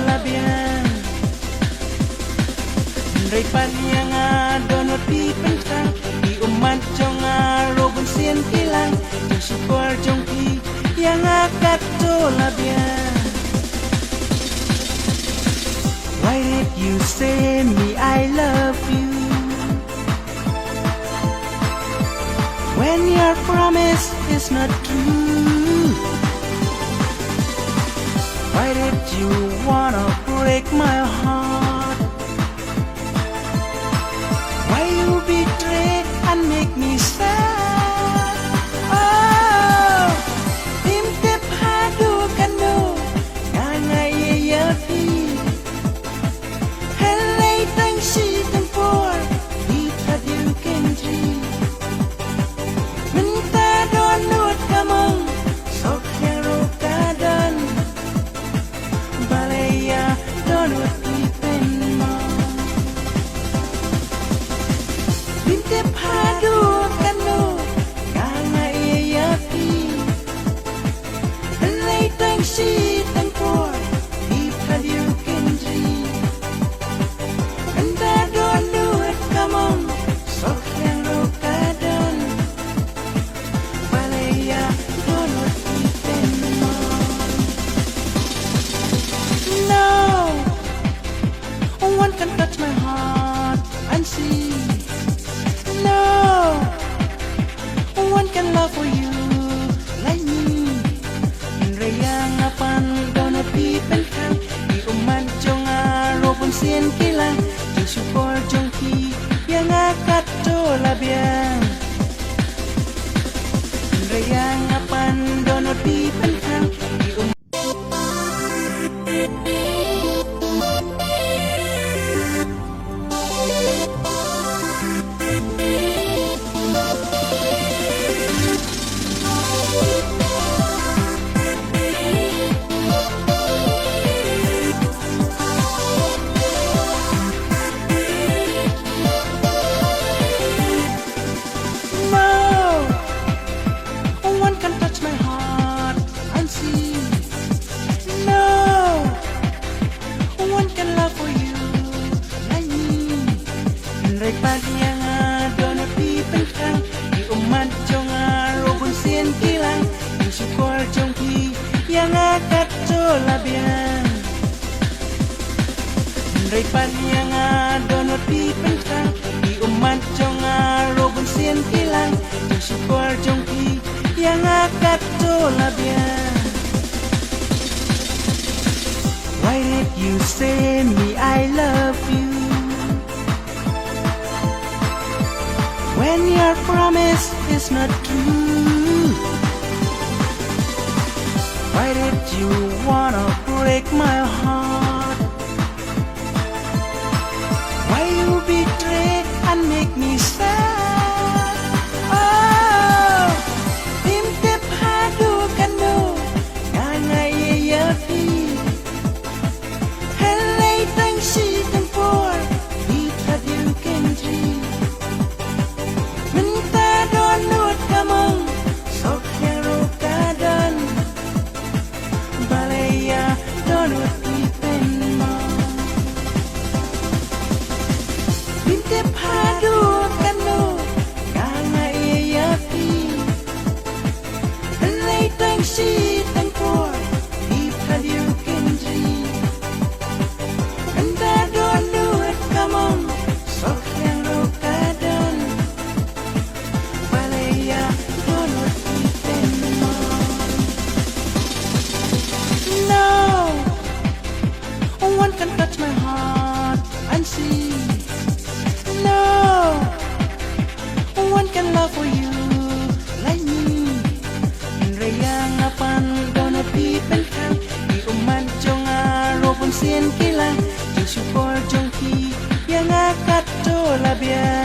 labian Ray yang donot di pentang Di umat jong robun sien kilang Jong syukur jong ki yang akat to labian Why did you say me I love you When your promise is not true Why did you wanna break my heart Why you betray and make me sad Oh Timtip hadu kanu Nangay yafi Helay tang si tempor Di tadu kendri Minta donut kamong Sok hero kadan Balaya donut di penmong Bintip hadu kanu Kanga iyapi Helay tang si tempor Di tadu kendri Minta donut kamong Sok hero kadan Balaya donut di penmong No one can touch my heart and see No one can love for you like me Rayang apan donut di pentang Di uman jong robun sien kilang Jong syukur jong ki yang akat to labian Rayang apan donut di pentang Di uman No one can touch my heart and see No one can love for you like me Ray yang donut di pentang Di umat jong robun sien kilang Jong syukur jong ki yang akat to labian Ray yang donut di pentang Di umat jong robun sien kilang Jong syukur jong ki yang akat to labian Why did you say me I love you When your promise is not true Why did you wanna break my heart Why you betray and make me sad Oh Timtip hadu kanu Nangay yafi Helay tang si tempor Di tadu kendri Minta donut kamong Sok hero kadan Balaya donut di penmong Bintip hadu kanu Kanga iyapi Helay tang si tempor Di tadu kendri Minta donut kamong Sok hero kadan Balaya donut di penmong No one can touch my heart and see No one can love for you like me Rayang apan donut di pentang Di uman jong robun sien kilang Jong syukur jong ki yang akat to labian